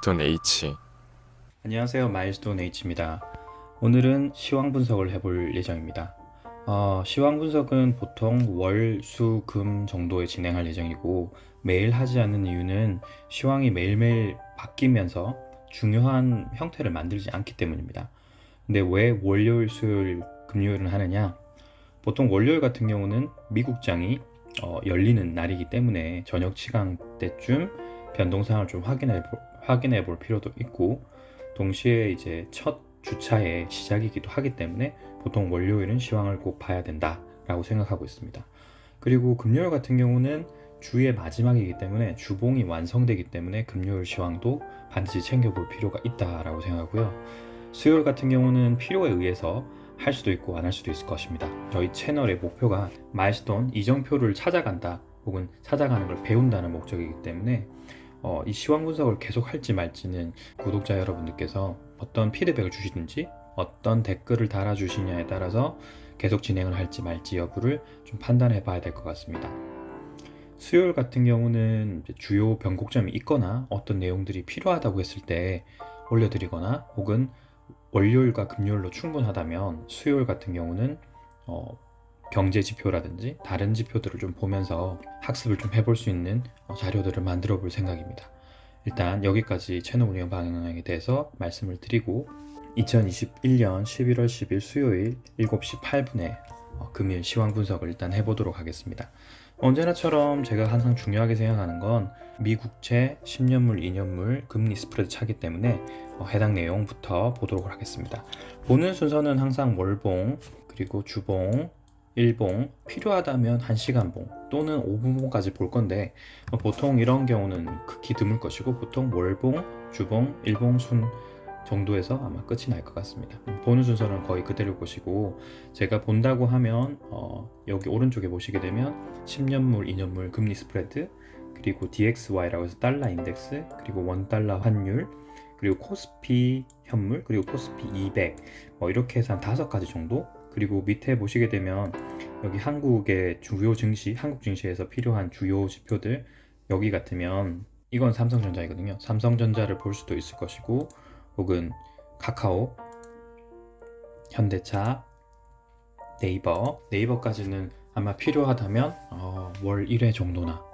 마일스톤 H. 안녕하세요. 마일스톤 H입니다. 오늘은 시황 분석을 해볼 예정입니다. 시황 분석은 보통 월, 수, 금 정도에 진행할 예정이고 매일 하지 않는 이유는 시황이 매일매일 바뀌면서 중요한 형태를 만들지 않기 때문입니다. 근데 왜 월요일, 수요일, 금요일은 하느냐? 보통 월요일 같은 경우는 미국장이 열리는 날이기 때문에 저녁 시간대쯤 변동사항을 좀 확인해 볼 필요도 있고, 동시에 이제 첫 주차의 시작이기도 하기 때문에 보통 월요일은 시황을 꼭 봐야 된다라고 생각하고 있습니다. 그리고 금요일 같은 경우는 주의 마지막이기 때문에 주봉이 완성되기 때문에 금요일 시황도 반드시 챙겨볼 필요가 있다라고 생각하고요. 수요일 같은 경우는 필요에 의해서 할 수도 있고 안 할 수도 있을 것입니다. 저희 채널의 목표가 마일스톤 이정표를 찾아간다 혹은 찾아가는 걸 배운다는 목적이기 때문에 이 시황 분석을 계속 할지 말지는 구독자 여러분들께서 어떤 피드백을 주시든지 어떤 댓글을 달아주시냐에 따라서 계속 진행을 할지 말지 여부를 좀 판단해 봐야 될 것 같습니다. 수요일 같은 경우는 주요 변곡점이 있거나 어떤 내용들이 필요하다고 했을 때 올려드리거나 혹은 월요일과 금요일로 충분하다면 수요일 같은 경우는 경제 지표라든지 다른 지표들을 좀 보면서 학습을 좀 해볼 수 있는 자료들을 만들어 볼 생각입니다. 일단 여기까지 채널 운영 방향에 대해서 말씀을 드리고 2021년 11월 10일 수요일 7시 8분에 금일 시황 분석을 일단 해보도록 하겠습니다. 언제나처럼 제가 항상 중요하게 생각하는 건 미국채 10년물, 2년물 금리 스프레드 차기 때문에 해당 내용부터 보도록 하겠습니다. 보는 순서는 항상 월봉, 그리고 주봉, 일봉, 필요하다면 1시간봉 또는 5분봉까지 볼 건데 보통 이런 경우는 극히 드물 것이고 보통 월봉, 주봉, 일봉 순 정도에서 아마 끝이 날 것 같습니다. 보는 순서는 거의 그대로 보시고 제가 본다고 하면 여기 오른쪽에 보시게 되면 10년물, 2년물 금리 스프레드, 그리고 DXY라고 해서 달러 인덱스, 그리고 원달러 환율, 그리고 코스피 현물, 그리고 코스피 200 이렇게 해서 한 5가지 정도. 그리고 밑에 보시게 되면 여기 한국의 주요 증시, 한국 증시에서 필요한 주요 지표들, 여기 같으면 이건 삼성전자이거든요. 삼성전자를 볼 수도 있을 것이고 혹은 카카오, 현대차, 네이버까지는 아마 필요하다면 월 1회 정도나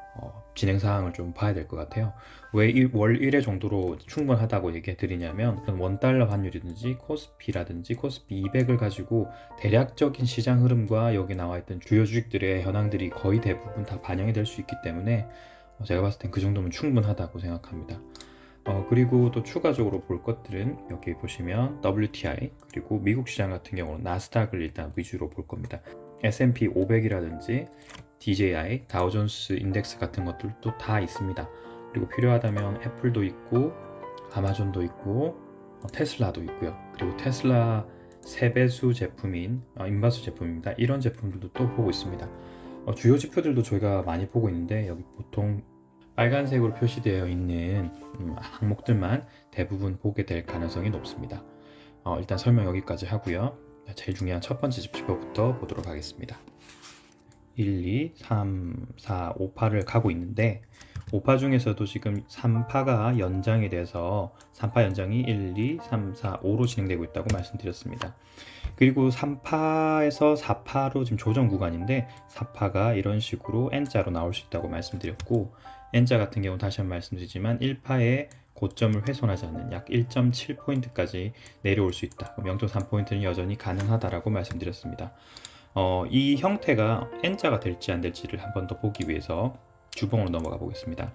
진행 사항을 좀 봐야 될 것 같아요. 왜 월 1회 정도로 충분하다고 얘기해 드리냐면 원달러 환율이든지 코스피라든지 코스피 200을 가지고 대략적인 시장 흐름과 여기 나와 있던 주요 주식들의 현황들이 거의 대부분 다 반영이 될 수 있기 때문에 제가 봤을 땐 그 정도면 충분하다고 생각합니다. 그리고 또 추가적으로 볼 것들은 여기 보시면 WTI, 그리고 미국 시장 같은 경우는 나스닥을 일단 위주로 볼 겁니다. S&P 500이라든지 DJI, 다우존스 인덱스 같은 것들도 다 있습니다. 그리고 필요하다면 애플도 있고 아마존도 있고 테슬라도 있고요. 그리고 테슬라 세배수 제품인 인바수 제품입니다. 이런 제품들도 또 보고 있습니다. 주요 지표들도 저희가 많이 보고 있는데 여기 보통 빨간색으로 표시되어 있는 항목들만 대부분 보게 될 가능성이 높습니다. 일단 설명 여기까지 하고요. 제일 중요한 첫 번째 지표부터 보도록 하겠습니다. 1, 2, 3, 4, 5파를 가고 있는데 5파 중에서도 지금 3파가 연장이 돼서 3파 연장이 1, 2, 3, 4, 5로 진행되고 있다고 말씀드렸습니다. 그리고 3파에서 4파로 지금 조정 구간인데 4파가 이런 식으로 N자로 나올 수 있다고 말씀드렸고 N자 같은 경우는 다시 한번 말씀드리지만 1파의 고점을 훼손하지 않는 약 1.7포인트까지 내려올 수 있다. 그럼 0.3포인트는 여전히 가능하다라고 말씀드렸습니다. 이 형태가 N자가 될지 안 될지를 한 번 더 보기 위해서 주봉으로 넘어가 보겠습니다.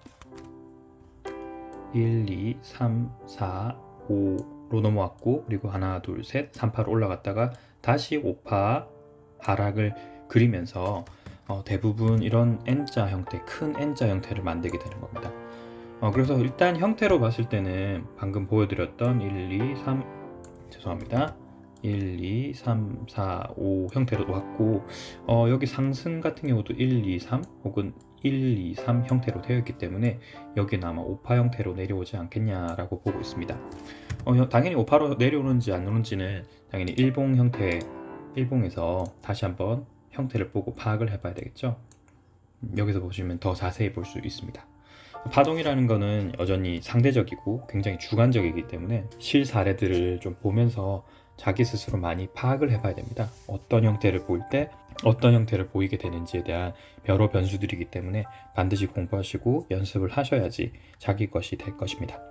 1, 2, 3, 4, 5로 넘어왔고 그리고 하나, 둘, 셋, 3파로 올라갔다가 다시 5파 하락을 그리면서 대부분 이런 N자 형태, 큰 N자 형태를 만들게 되는 겁니다. 그래서 일단 형태로 봤을 때는 방금 보여드렸던 1, 2, 3, 죄송합니다. 1, 2, 3, 4, 5 형태로 왔고 여기 상승 같은 경우도 1, 2, 3 혹은 1, 2, 3 형태로 되어 있기 때문에 여기는 아마 5파 형태로 내려오지 않겠냐라고 보고 있습니다. 당연히 5파로 내려오는지 안 오는지는 당연히 일봉 형태, 일봉에서 다시 한번 형태를 보고 파악을 해봐야 되겠죠. 여기서 보시면 더 자세히 볼 수 있습니다. 파동이라는 거는 여전히 상대적이고 굉장히 주관적이기 때문에 실사례들을 좀 보면서 자기 스스로 많이 파악을 해봐야 됩니다. 어떤 형태를 보일 때 어떤 형태를 보이게 되는지에 대한 여러 변수들이기 때문에 반드시 공부하시고 연습을 하셔야지 자기 것이 될 것입니다.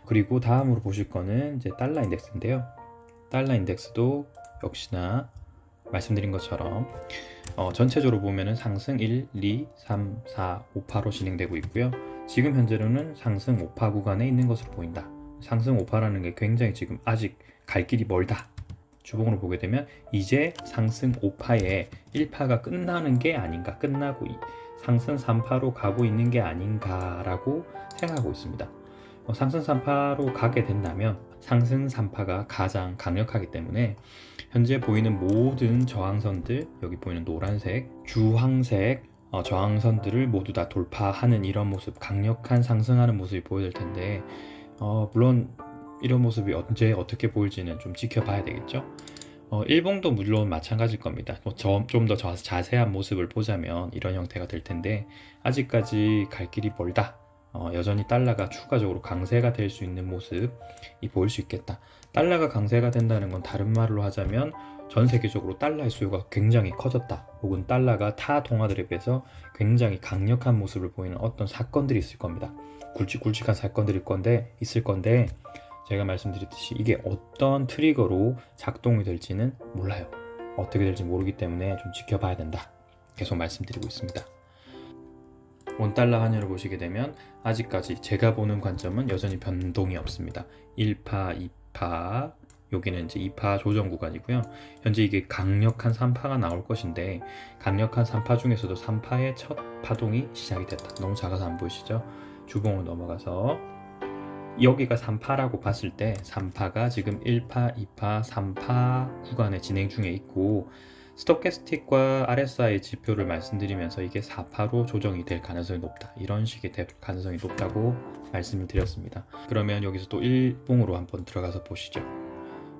그리고 다음으로 보실 거는 이제 달러 인덱스인데요. 달러 인덱스도 역시나 말씀드린 것처럼 전체적으로 보면은 상승 1, 2, 3, 4, 5파로 진행되고 있고요. 지금 현재로는 상승 5파 구간에 있는 것으로 보인다. 상승 5파라는 게 굉장히 지금 아직 갈 길이 멀다. 주봉으로 보게 되면 이제 상승 5파에 1파가 끝나는 게 아닌가, 끝나고 상승 3파로 가고 있는 게 아닌가라고 생각하고 있습니다. 상승 3파로 가게 된다면 상승 3파가 가장 강력하기 때문에 현재 보이는 모든 저항선들, 여기 보이는 노란색, 주황색 저항선들을 모두 다 돌파하는 이런 모습, 강력한 상승하는 모습이 보여질 텐데 물론 이런 모습이 언제 어떻게 보일지는 좀 지켜봐야 되겠죠. 일봉도 물론 마찬가지일 겁니다. 좀 더 자세한 모습을 보자면 이런 형태가 될 텐데 아직까지 갈 길이 멀다. 여전히 달러가 추가적으로 강세가 될 수 있는 모습이 보일 수 있겠다. 달러가 강세가 된다는 건 다른 말로 하자면 전 세계적으로 달러의 수요가 굉장히 커졌다. 혹은 달러가 타 동화들에 비해서 굉장히 강력한 모습을 보이는 어떤 사건들이 있을 겁니다. 굵직굵직한 사건들이 있을 건데 제가 말씀드렸듯이 이게 어떤 트리거로 작동이 될지는 몰라요. 어떻게 될지 모르기 때문에 좀 지켜봐야 된다. 계속 말씀드리고 있습니다. 원달러 환율을 보시게 되면 아직까지 제가 보는 관점은 여전히 변동이 없습니다. 1파, 2파, 여기는 이제 2파 조정 구간이고요. 현재 이게 강력한 3파가 나올 것인데 강력한 3파 중에서도 3파의 첫 파동이 시작이 됐다. 너무 작아서 안 보이시죠? 주봉으로 넘어가서 여기가 3파라고 봤을 때 3파가 지금 1파, 2파, 3파 구간에 진행 중에 있고 스토캐스틱과 RSI 지표를 말씀드리면서 이게 4파로 조정이 될 가능성이 높다. 이런 식의 될 가능성이 높다고 말씀을 드렸습니다. 그러면 여기서 또 일봉으로 한번 들어가서 보시죠.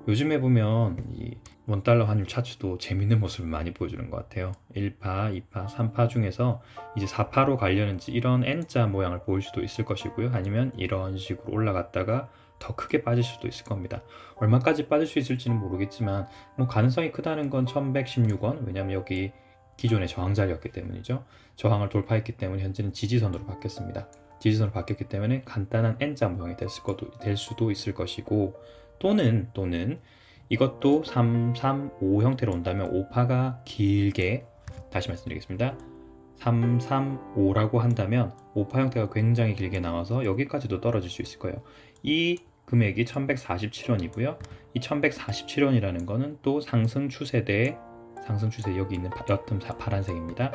요즘에 보면 이 원달러 환율 차트도 재밌는 모습을 많이 보여주는 것 같아요. 1파, 2파, 3파 중에서 이제 4파로 가려는지 이런 N자 모양을 보일 수도 있을 것이고요. 아니면 이런 식으로 올라갔다가 더 크게 빠질 수도 있을 겁니다. 얼마까지 빠질 수 있을지는 모르겠지만 가능성이 크다는 건 1116원, 왜냐면 여기 기존의 저항 자리였기 때문이죠. 저항을 돌파했기 때문에 현재는 지지선으로 바뀌었습니다. 지지선으로 바뀌었기 때문에 간단한 N자 모양이 될 수도 있을 것이고 또는 이것도 3, 3, 5 형태로 온다면 5파가 길게, 다시 말씀드리겠습니다. 3, 3, 5라고 한다면 5파 형태가 굉장히 길게 나와서 여기까지도 떨어질 수 있을 거예요. 이 금액이 1147원이고요. 이 1147원이라는 거는 또 상승 추세대 여기 있는 옅은 파란색입니다.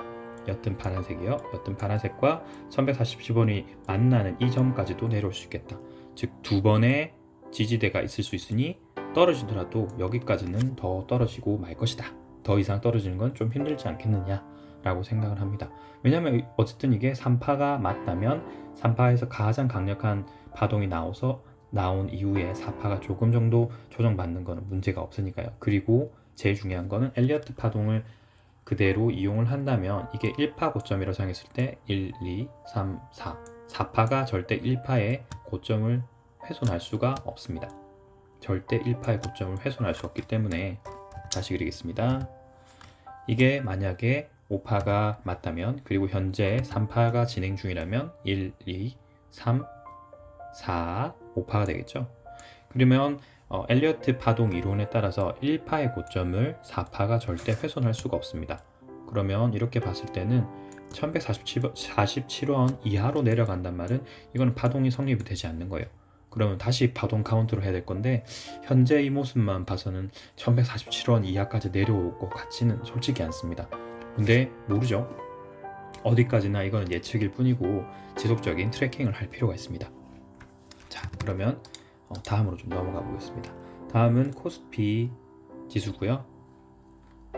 옅은 파란색이요. 옅은 파란색과 1147원이 만나는 이 점까지도 내려올 수 있겠다. 즉 두 번의 지지대가 있을 수 있으니 떨어지더라도 여기까지는 더 떨어지고 말 것이다. 더 이상 떨어지는 건 좀 힘들지 않겠느냐 라고 생각을 합니다. 왜냐하면 어쨌든 이게 3파가 맞다면 3파에서 가장 강력한 파동이 나온 이후에 4파가 조금 정도 조정받는 거는 문제가 없으니까요. 그리고 제일 중요한 거는 엘리어트 파동을 그대로 이용을 한다면 이게 1파 고점이라고 생각했을 때 1, 2, 3, 4 4파가 절대 1파의 고점을 훼손할 수가 없습니다. 절대 1파의 고점을 훼손할 수 없기 때문에 다시 그리겠습니다. 이게 만약에 5파가 맞다면 그리고 현재 3파가 진행 중이라면 1, 2, 3, 4, 5파가 되겠죠. 그러면 엘리어트 파동 이론에 따라서 1파의 고점을 4파가 절대 훼손할 수가 없습니다. 그러면 이렇게 봤을 때는 1147원 이하로 내려간단 말은 이거는 파동이 성립이 되지 않는 거예요. 그러면 다시 파동 카운트를 해야 될 건데 현재 이 모습만 봐서는 1147원 이하까지 내려올 것 같지는 솔직히 않습니다. 근데 모르죠. 어디까지나 이거는 예측일 뿐이고 지속적인 트래킹을 할 필요가 있습니다. 자, 그러면 다음으로 좀 넘어가 보겠습니다. 다음은 코스피 지수고요.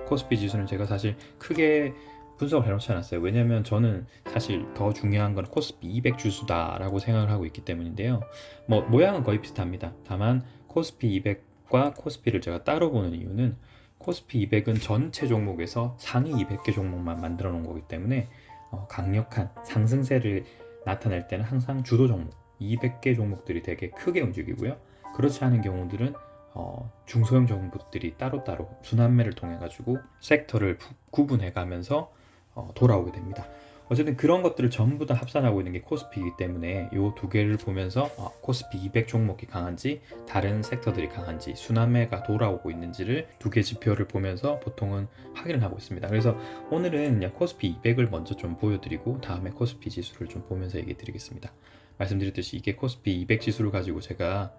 코스피 지수는 제가 사실 크게 분석을 해놓지 않았어요. 왜냐면 저는 사실 더 중요한 건 코스피 200 지수다라고 생각을 하고 있기 때문인데요. 모양은 거의 비슷합니다. 다만 코스피 200과 코스피를 제가 따로 보는 이유는 코스피 200은 전체 종목에서 상위 200개 종목만 만들어 놓은 거기 때문에 강력한 상승세를 나타낼 때는 항상 주도 종목 200개 종목들이 되게 크게 움직이고요. 그렇지 않은 경우들은 중소형 종목들이 따로따로 순환매를 통해 가지고 섹터를 구분해 가면서 돌아오게 됩니다. 어쨌든 그런 것들을 전부 다 합산하고 있는 게 코스피이기 때문에 이 두 개를 보면서 코스피 200 종목이 강한지 다른 섹터들이 강한지 순환매가 돌아오고 있는지를 두 개 지표를 보면서 보통은 확인을 하고 있습니다. 그래서 오늘은 그냥 코스피 200을 먼저 좀 보여드리고 다음에 코스피 지수를 좀 보면서 얘기해 드리겠습니다. 말씀드렸듯이 이게 코스피 200 지수를 가지고 제가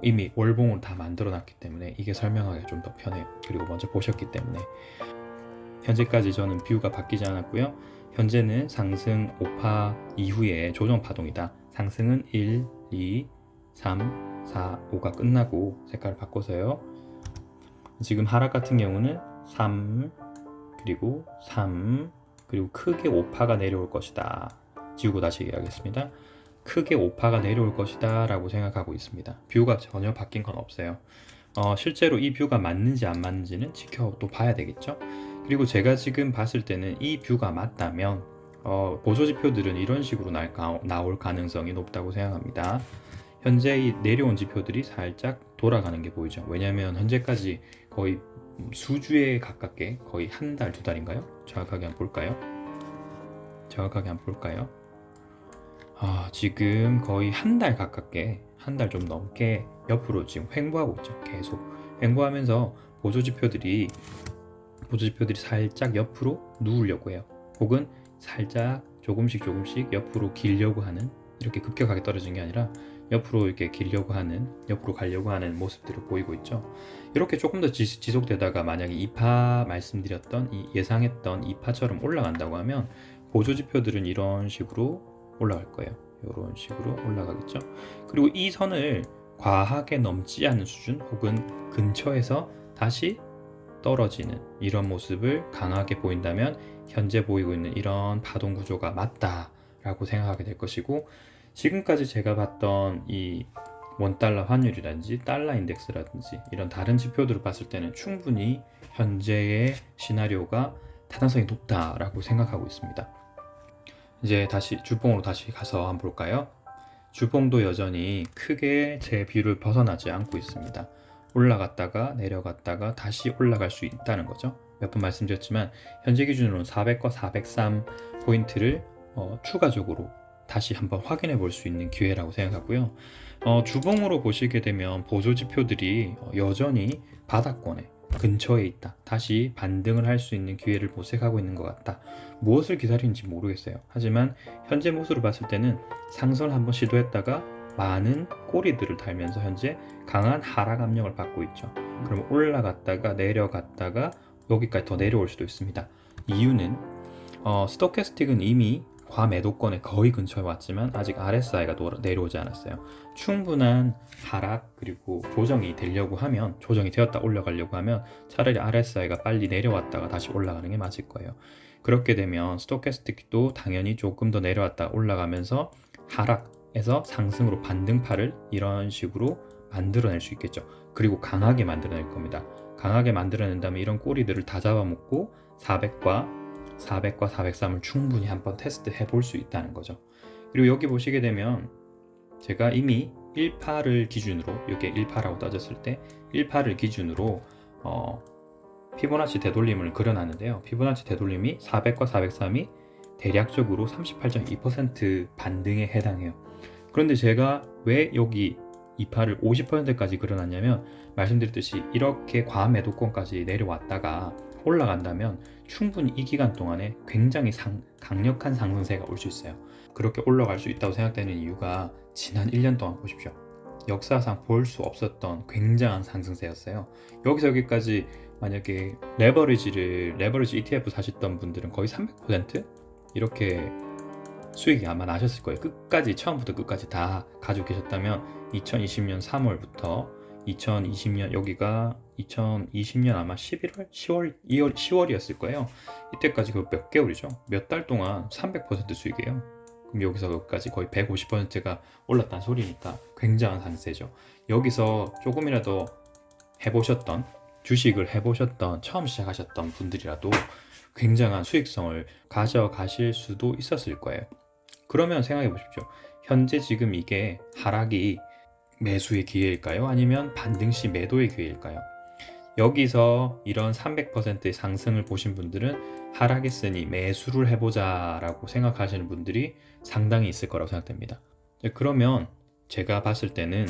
이미 월봉을 다 만들어 놨기 때문에 이게 설명하기가 좀 더 편해요. 그리고 먼저 보셨기 때문에 현재까지 저는 뷰가 바뀌지 않았고요. 현재는 상승 5파 이후에 조정 파동이다. 상승은 1, 2, 3, 4, 5가 끝나고 색깔을 바꿔서요. 지금 하락 같은 경우는 3, 그리고 3, 그리고 크게 5파가 내려올 것이다. 지우고 다시 얘기하겠습니다. 크게 5파가 내려올 것이다 라고 생각하고 있습니다. 뷰가 전혀 바뀐 건 없어요. 실제로 이 뷰가 맞는지 안 맞는지는 지켜또 봐야 되겠죠. 그리고 제가 지금 봤을 때는 이 뷰가 맞다면 보조지표들은 이런 식으로 나올 가능성이 높다고 생각합니다. 현재 이 내려온 지표들이 살짝 돌아가는 게 보이죠. 왜냐하면 현재까지 거의 수주에 가깝게 거의 한 달, 두 달인가요? 정확하게 한번 볼까요? 지금 거의 한 달 가깝게, 한 달 좀 넘게 옆으로 지금 횡보하고 있죠. 계속 횡보하면서 보조지표들이 살짝 옆으로 누우려고 해요. 혹은 살짝 조금씩 옆으로 길려고 하는, 이렇게 급격하게 떨어지는 게 아니라 옆으로 이렇게 길려고 하는, 옆으로 가려고 하는 모습들을 보이고 있죠. 이렇게 조금 더 지속되다가 만약에 2파 말씀드렸던 예상했던 2파처럼 올라간다고 하면 보조지표들은 이런 식으로 올라갈 거예요. 이런 식으로 올라가겠죠. 그리고 이 선을 과하게 넘지 않는 수준 혹은 근처에서 다시 떨어지는 이런 모습을 강하게 보인다면 현재 보이고 있는 이런 파동 구조가 맞다라고 생각하게 될 것이고, 지금까지 제가 봤던 이 원달러 환율이라든지 달러 인덱스라든지 이런 다른 지표들을 봤을 때는 충분히 현재의 시나리오가 타당성이 높다라고 생각하고 있습니다. 이제 다시 주봉으로 다시 가서 한번 볼까요? 주봉도 여전히 크게 제 뷰를 벗어나지 않고 있습니다. 올라갔다가 내려갔다가 다시 올라갈 수 있다는 거죠. 몇 번 말씀드렸지만 현재 기준으로는 400과 403 포인트를 추가적으로 다시 한번 확인해 볼 수 있는 기회라고 생각하고요. 주봉으로 보시게 되면 보조 지표들이 여전히 바닥권에 근처에 있다. 다시 반등을 할 수 있는 기회를 모색하고 있는 것 같다. 무엇을 기다리는지 모르겠어요. 하지만 현재 모습으로 봤을 때는 상승을 한번 시도했다가 많은 꼬리들을 달면서 현재 강한 하락 압력을 받고 있죠. 그럼 올라갔다가 내려갔다가 여기까지 더 내려올 수도 있습니다. 이유는 스토캐스틱은 이미 과매도권에 거의 근처에 왔지만 아직 RSI가 내려오지 않았어요. 충분한 하락 그리고 조정이 되었다 올라가려고 하면 차라리 RSI가 빨리 내려왔다가 다시 올라가는 게 맞을 거예요. 그렇게 되면 스토캐스틱도 당연히 조금 더 내려왔다 올라가면서 하락에서 상승으로 반등파를 이런 식으로 만들어낼 수 있겠죠. 그리고 강하게 만들어낼 겁니다. 강하게 만들어낸다면 이런 꼬리들을 다 잡아먹고 400과 403을 충분히 한번 테스트 해볼 수 있다는 거죠. 그리고 여기 보시게 되면 제가 이미 1파를 기준으로, 이게 1파라고 따졌을 때 1파를 기준으로 피보나치 되돌림을 그려놨는데요. 피보나치 되돌림이 400과 403이 대략적으로 38.2% 반등에 해당해요. 그런데 제가 왜 여기 2파를 50%까지 그려놨냐면 말씀드렸듯이 이렇게 과매도권까지 내려왔다가 올라간다면 충분히 이 기간 동안에 굉장히 강력한 상승세가 올 수 있어요. 그렇게 올라갈 수 있다고 생각되는 이유가 지난 1년 동안 보십시오. 역사상 볼 수 없었던 굉장한 상승세였어요. 여기서 여기까지 만약에 레버리지 ETF 사셨던 분들은 거의 300% 이렇게 수익이 아마 나셨을 거예요. 처음부터 끝까지 다 가지고 계셨다면 2020년 3월부터 2020년 여기가 2020년 아마 11월, 10월이었을 거예요. 이때까지 그 몇 개월이죠? 몇 달 동안 300% 수익이에요. 그럼 여기서 여기까지 거의 150%가 올랐다는 소리니까 굉장한 상승세죠. 여기서 조금이라도 주식을 해보셨던 처음 시작하셨던 분들이라도 굉장한 수익성을 가져가실 수도 있었을 거예요. 그러면 생각해 보십시오. 현재 지금 이게 하락이 매수의 기회일까요? 아니면 반등 시 매도의 기회일까요? 여기서 이런 300%의 상승을 보신 분들은 하락했으니 매수를 해보자 라고 생각하시는 분들이 상당히 있을 거라고 생각됩니다. 그러면 제가 봤을 때는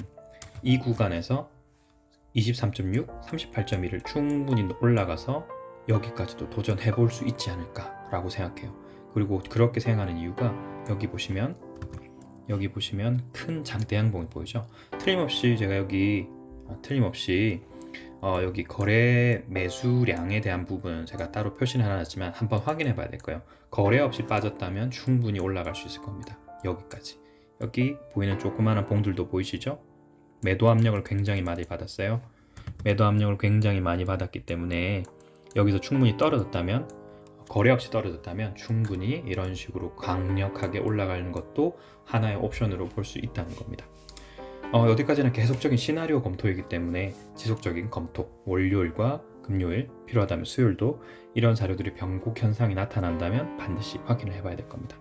이 구간에서 23.6, 38.1을 충분히 올라가서 여기까지도 도전해 볼 수 있지 않을까 라고 생각해요. 그리고 그렇게 생각하는 이유가 여기 보시면 큰 장대 양봉이 보이죠. 틀림없이 제가 여기 여기 거래 매수량에 대한 부분은 제가 따로 표시는 해놨지만 한번 확인해 봐야 될 거예요. 거래 없이 빠졌다면 충분히 올라갈 수 있을 겁니다. 여기까지. 여기 보이는 조그마한 봉들도 보이시죠? 매도 압력을 굉장히 많이 받았어요. 매도 압력을 굉장히 많이 받았기 때문에 여기서 충분히 떨어졌다면, 거래 없이 떨어졌다면 충분히 이런 식으로 강력하게 올라가는 것도 하나의 옵션으로 볼 수 있다는 겁니다. 여기까지는 계속적인 시나리오 검토이기 때문에 지속적인 검토, 월요일과 금요일, 필요하다면 수요일도 이런 자료들이 변곡 현상이 나타난다면 반드시 확인을 해봐야 될 겁니다.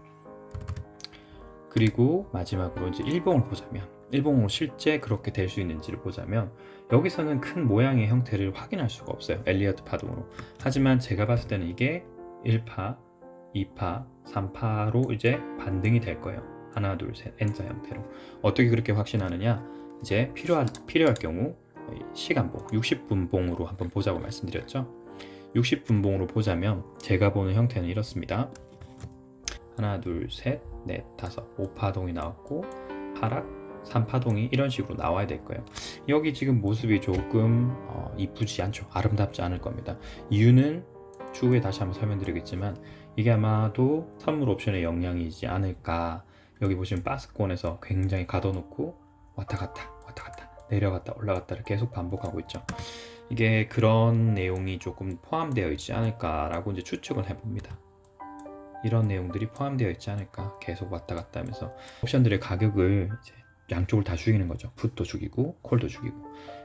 그리고 마지막으로 이제 일봉을 보자면, 일봉으로 실제 그렇게 될 수 있는지를 보자면 여기서는 큰 모양의 형태를 확인할 수가 없어요. 엘리어트 파동으로. 하지만 제가 봤을 때는 이게 1파, 2파, 3파로 이제 반등이 될 거예요. 하나, 둘, 셋, N자 형태로. 어떻게 그렇게 확신하느냐? 이제 필요할 경우 시간봉, 60분 봉으로 한번 보자고 말씀드렸죠. 60분 봉으로 보자면 제가 보는 형태는 이렇습니다. 하나, 둘, 셋, 넷, 다섯, 5파동이 나왔고 하락, 3파동이 이런 식으로 나와야 될 거예요. 여기 지금 모습이 조금 이쁘지 않죠. 아름답지 않을 겁니다. 이유는 추후에 다시 한번 설명드리겠지만 이게 아마도 선물 옵션의 영향이지 않을까. 여기 보시면 바스권에서 굉장히 가둬놓고 왔다 갔다 내려갔다 올라갔다를 계속 반복하고 있죠. 이게 그런 내용이 조금 포함되어 있지 않을까라고 이제 추측을 해봅니다. 이런 내용들이 포함되어 있지 않을까. 계속 왔다 갔다 하면서 옵션들의 가격을 이제 양쪽을 다 죽이는 거죠. 풋도 죽이고 콜도 죽이고.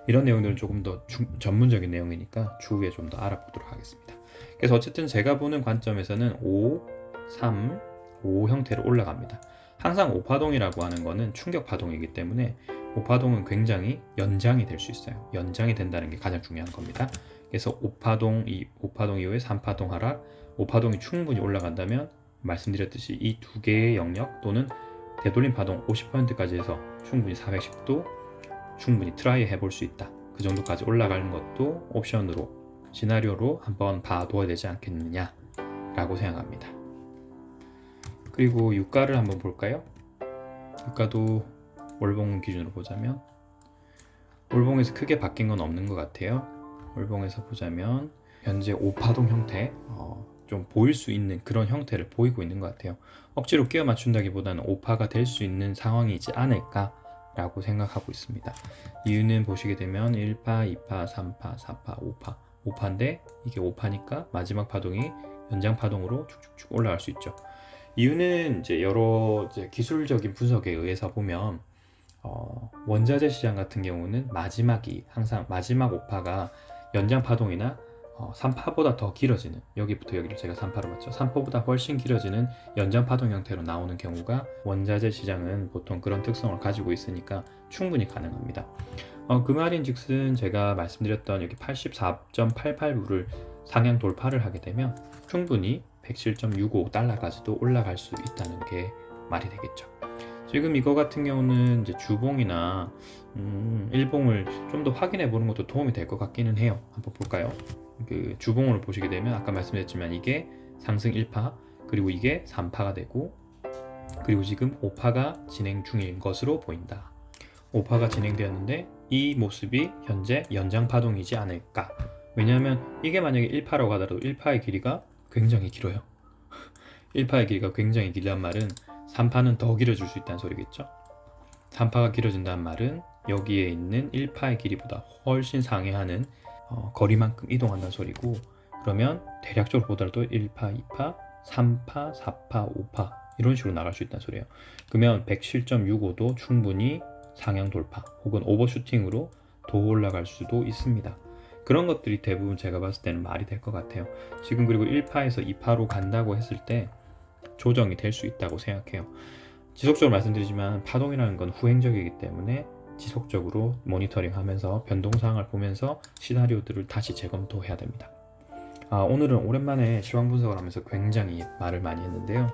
이런 내용들은 조금 더 전문적인 내용이니까 추후에 좀 더 알아보도록 하겠습니다. 그래서 어쨌든 제가 보는 관점에서는 5, 3, 5 형태로 올라갑니다. 항상 5파동이라고 하는 거는 충격 파동이기 때문에 5파동은 굉장히 연장이 될 수 있어요. 연장이 된다는 게 가장 중요한 겁니다. 그래서 5파동 이후에 3파동 하락, 5파동이 충분히 올라간다면 말씀드렸듯이 이 두 개의 영역 또는 되돌림 파동 50%까지 해서 충분히 410도 충분히 트라이 해볼 수 있다. 그 정도까지 올라가는 것도 옵션으로 시나리오로 한번 봐둬야 되지 않겠느냐 라고 생각합니다. 그리고 유가를 한번 볼까요? 유가도 월봉 기준으로 보자면 월봉에서 크게 바뀐 건 없는 것 같아요. 월봉에서 보자면 현재 5파동 형태 좀 보일 수 있는 그런 형태를 보이고 있는 것 같아요. 억지로 끼워 맞춘다기보다는 5파가 될 수 있는 상황이지 않을까 라고 생각하고 있습니다. 이유는 보시게 되면 1파, 2파, 3파, 4파, 5파 5파인데 이게 5파니까 마지막 파동이 연장 파동으로 쭉쭉쭉 올라갈 수 있죠. 이유는 이제 여러 기술적인 분석에 의해서 보면 원자재 시장 같은 경우는 항상 마지막 5파가 연장 파동이나 3파보다 더 길어지는, 여기부터 여기를 제가 3파로 봤죠. 3파보다 훨씬 길어지는 연장 파동 형태로 나오는 경우가 원자재 시장은 보통 그런 특성을 가지고 있으니까 충분히 가능합니다. 그 말인즉슨 제가 말씀드렸던 여기 84.88불을 상향 돌파를 하게 되면 충분히 107.65달러까지도 올라갈 수 있다는 게 말이 되겠죠. 지금 이거 같은 경우는 이제 주봉이나 일봉을 좀 더 확인해 보는 것도 도움이 될 것 같기는 해요. 한번 볼까요? 그 주봉으로 보시게 되면 아까 말씀드렸지만 이게 상승 1파, 그리고 이게 3파가 되고, 그리고 지금 5파가 진행 중인 것으로 보인다. 5파가 진행되었는데 이 모습이 현재 연장 파동이지 않을까. 왜냐하면 이게 만약에 1파라고 하더라도 1파의 길이가 굉장히 길어요. 1파의 길이가 굉장히 길단 말은 3파는 더 길어질 수 있다는 소리겠죠. 3파가 길어진다는 말은 여기에 있는 1파의 길이보다 훨씬 상회하는 거리만큼 이동한다는 소리고, 그러면 대략적으로 보더라도 1파, 2파, 3파, 4파, 5파 이런 식으로 나갈 수 있다는 소리예요. 그러면 107.65도 충분히 상향 돌파 혹은 오버슈팅으로 더 올라갈 수도 있습니다. 그런 것들이 대부분 제가 봤을 때는 말이 될 것 같아요. 지금 그리고 1파에서 2파로 간다고 했을 때 조정이 될 수 있다고 생각해요. 지속적으로 말씀드리지만 파동이라는 건 후행적이기 때문에 지속적으로 모니터링하면서 변동사항을 보면서 시나리오들을 다시 재검토해야 됩니다. 오늘은 오랜만에 시황 분석을 하면서 굉장히 말을 많이 했는데요.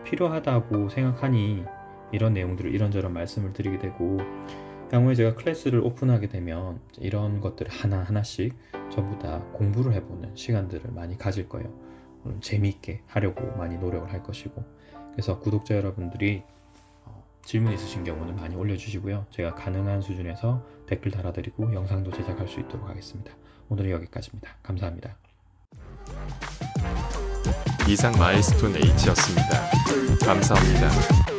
필요하다고 생각하니 이런 내용들을 이런저런 말씀을 드리게 되고, 향후에 제가 클래스를 오픈하게 되면 이런 것들을 하나하나씩 전부 다 공부를 해보는 시간들을 많이 가질 거예요. 재미있게 하려고 많이 노력을 할 것이고, 그래서 구독자 여러분들이 질문 있으신 경우는 많이 올려주시고요. 제가 가능한 수준에서 댓글 달아드리고 영상도 제작할 수 있도록 하겠습니다. 오늘은 여기까지입니다. 감사합니다. 이상 마일스톤 H였습니다. 감사합니다.